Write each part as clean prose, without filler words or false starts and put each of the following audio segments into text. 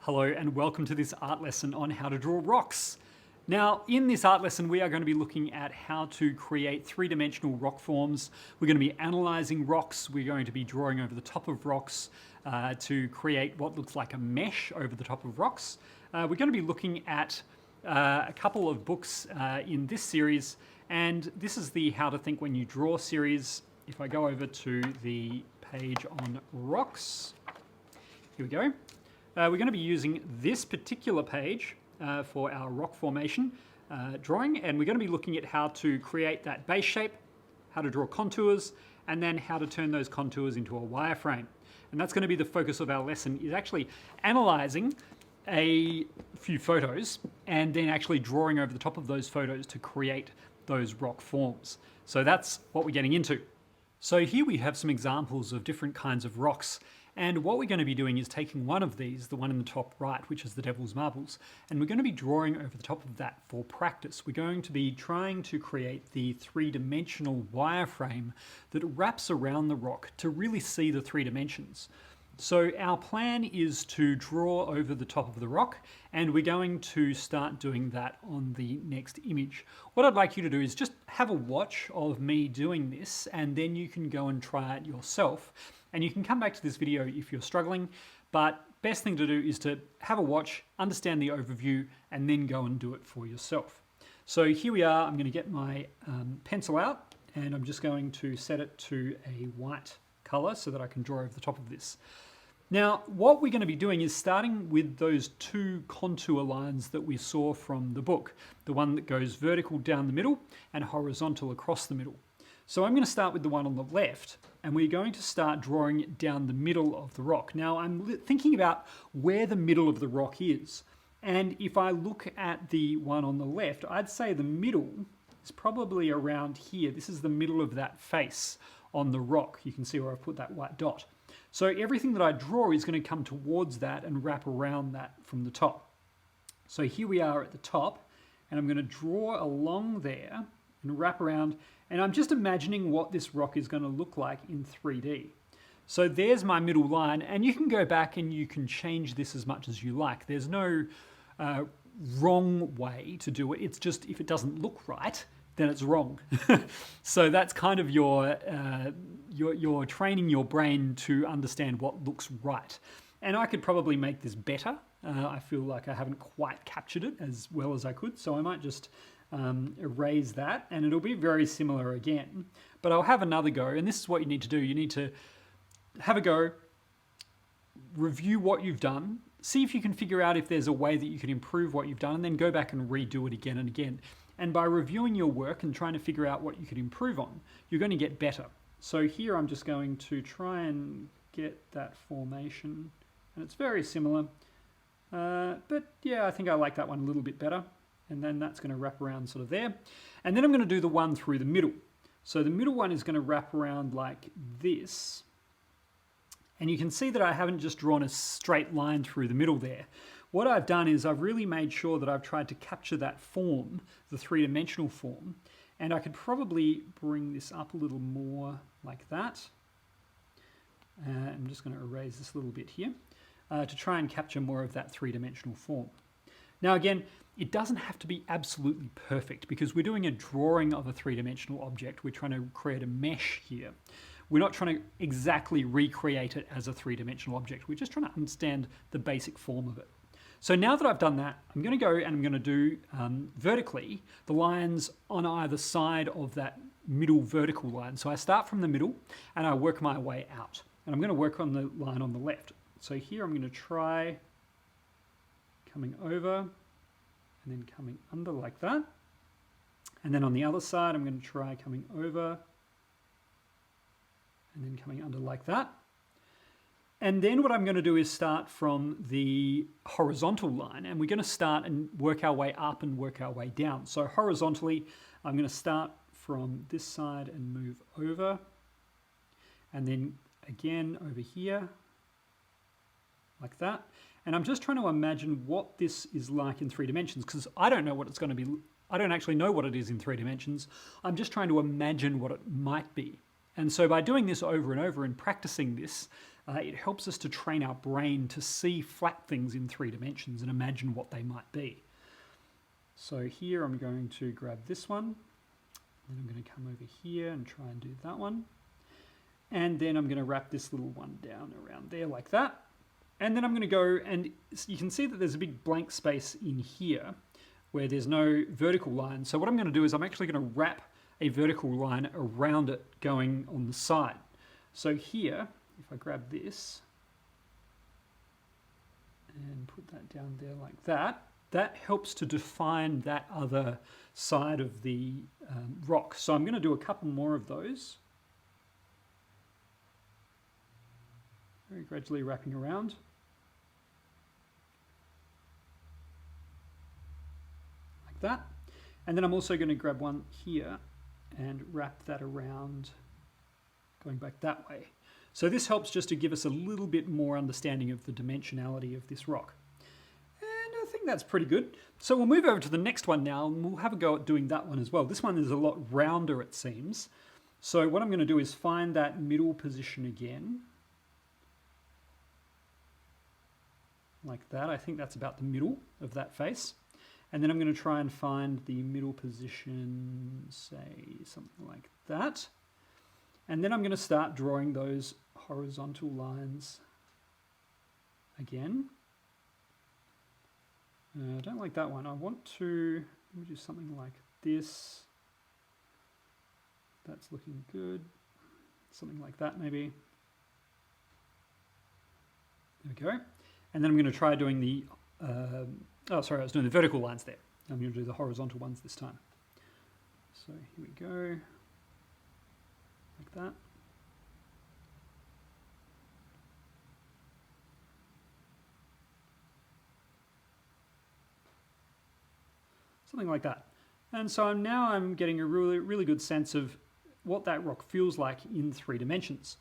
Hello and welcome to this art lesson on how to draw rocks. Now, in this art lesson, we are going to be looking at how to create three-dimensional rock forms. We're going to be analyzing rocks. We're going to be drawing over the top of rocks to create what looks like a mesh over the top of rocks. We're going to be looking at a couple of books in this series, and this is the How to Think When You Draw series. If I go over to the page on rocks, here we go. We're going to be using this particular page for our rock formation drawing, and we're going to be looking at how to create that base shape, how to draw contours, and then how to turn those contours into a wireframe. And that's going to be the focus of our lesson, is actually analyzing a few photos and then actually drawing over the top of those photos to create those rock forms. So that's what we're getting into. So here we have some examples of different kinds of rocks. And what we're going to be doing is taking one of these, the one in the top right, which is the Devil's Marbles, and we're going to be drawing over the top of that for practice. We're going to be trying to create the three-dimensional wireframe that wraps around the rock to really see the three dimensions. So our plan is to draw over the top of the rock, and we're going to start doing that on the next image. What I'd like you to do is just have a watch of me doing this, and then you can go and try it yourself. And you can come back to this video if you're struggling, but best thing to do is to have a watch, understand the overview, and then go and do it for yourself. So here we are. I'm going to get my pencil out, and I'm just going to set it to a white color so that I can draw over the top of this. Now, what we're going to be doing is starting with those two contour lines that we saw from the book, the one that goes vertical down the middle and horizontal across the middle. So I'm going to start with the one on the left, and we're going to start drawing down the middle of the rock. Now, I'm thinking about where the middle of the rock is. And if I look at the one on the left, I'd say the middle is probably around here. This is the middle of that face on the rock. You can see where I've put that white dot. So everything that I draw is going to come towards that and wrap around that from the top. So here we are at the top, and I'm going to draw along there and wrap around, and I'm just imagining what this rock is going to look like in 3D. So there's my middle line, and you can go back and you can change this as much as you like. There's no wrong way to do it. It's just if it doesn't look right, then it's wrong. So that's kind of you're training your brain to understand what looks right. And I could probably make this better. I feel like I haven't quite captured it as well as I could, so I might just erase that, and it'll be very similar again. But I'll have another go, and this is what you need to do. You need to have a go, review what you've done, see if you can figure out if there's a way that you can improve what you've done, and then go back and redo it again and again. And by reviewing your work and trying to figure out what you could improve on, you're going to get better. So here I'm just going to try and get that formation, and it's very similar. But yeah, I think I like that one a little bit better. And then that's going to wrap around sort of there. And then I'm going to do the one through the middle. So the middle one is going to wrap around like this. And you can see that I haven't just drawn a straight line through the middle there. What I've done is I've really made sure that I've tried to capture that form, the three-dimensional form. And I could probably bring this up a little more like that. I'm just going to erase this a little bit here to try and capture more of that three-dimensional form. Now again, it doesn't have to be absolutely perfect because we're doing a drawing of a three-dimensional object. We're trying to create a mesh here. We're not trying to exactly recreate it as a three-dimensional object. We're just trying to understand the basic form of it. So now that I've done that, I'm going to go and I'm going to do vertically the lines on either side of that middle vertical line. So I start from the middle and I work my way out. And I'm going to work on the line on the left. So here I'm going to try coming over and then coming under like that. And then on the other side, I'm going to try coming over and then coming under like that. And then what I'm going to do is start from the horizontal line, and we're going to start and work our way up and work our way down. So horizontally, I'm going to start from this side and move over, and then again over here, like that. And I'm just trying to imagine what this is like in 3 dimensions, because I don't know what it's going to be. I don't actually know what it is in 3 dimensions. I'm just trying to imagine what it might be. And so by doing this over and over and practicing this, it helps us to train our brain to see flat things in 3 dimensions and imagine what they might be. So here I'm going to grab this one, then I'm going to come over here and try and do that one. And then I'm going to wrap this little one down around there like that. And then I'm going to go, and you can see that there's a big blank space in here where there's no vertical line. So what I'm going to do is I'm actually going to wrap a vertical line around it going on the side. So here, if I grab this and put that down there like that, that helps to define that other side of the rock. So I'm going to do a couple more of those. Very gradually wrapping around. Like that. And then I'm also going to grab one here and wrap that around going back that way. So this helps just to give us a little bit more understanding of the dimensionality of this rock. And I think that's pretty good. So we'll move over to the next one now and we'll have a go at doing that one as well. This one is a lot rounder, it seems. So what I'm going to do is find that middle position again. Like that. I think that's about the middle of that face. And then I'm going to try and find the middle position, say something like that. And then I'm going to start drawing those horizontal lines again. I don't like that one. I want to, let me do something like this. That's looking good. Something like that maybe. There we go. And then I'm going to try doing the, I was doing the vertical lines there. I'm going to do the horizontal ones this time. So here we go, like that. Something like that. And so I'm getting a really good sense of what that rock feels like in 3 dimensions.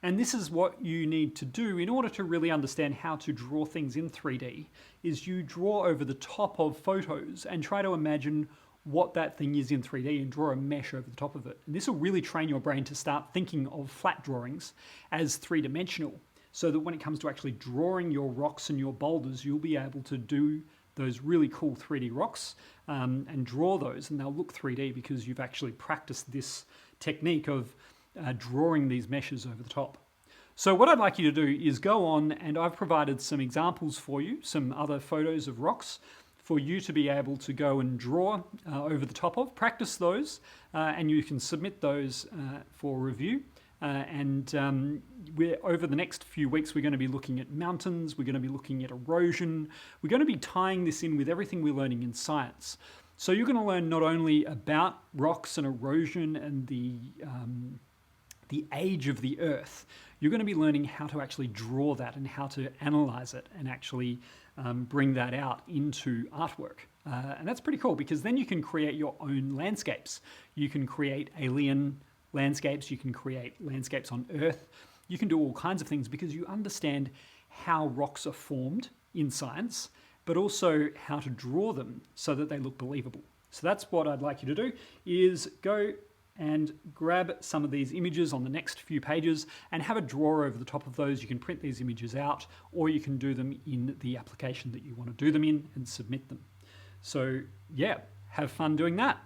And this is what you need to do in order to really understand how to draw things in 3D, is you draw over the top of photos and try to imagine what that thing is in 3D and draw a mesh over the top of it. And this will really train your brain to start thinking of flat drawings as 3-dimensional, so that when it comes to actually drawing your rocks and your boulders, you'll be able to do those really cool 3D rocks and draw those, and they'll look 3D because you've actually practiced this technique of drawing these meshes over the top. So what I'd like you to do is go on, and I've provided some examples for you, some other photos of rocks for you to be able to go and draw over the top of. Practice those and you can submit those for review. We're over the next few weeks, we're going to be looking at mountains, we're going to be looking at erosion, we're going to be tying this in with everything we're learning in science. So you're going to learn not only about rocks and erosion and the age of the earth, you're going to be learning how to actually draw that and how to analyze it and actually bring that out into artwork. And that's pretty cool, because then you can create your own landscapes. You can create alien landscapes, you can create landscapes on Earth, you can do all kinds of things because you understand how rocks are formed in science, but also how to draw them so that they look believable. So that's what I'd like you to do, is go and grab some of these images on the next few pages and have a drawer over the top of those. You can print these images out, or you can do them in the application that you want to do them in and submit them. So yeah, have fun doing that.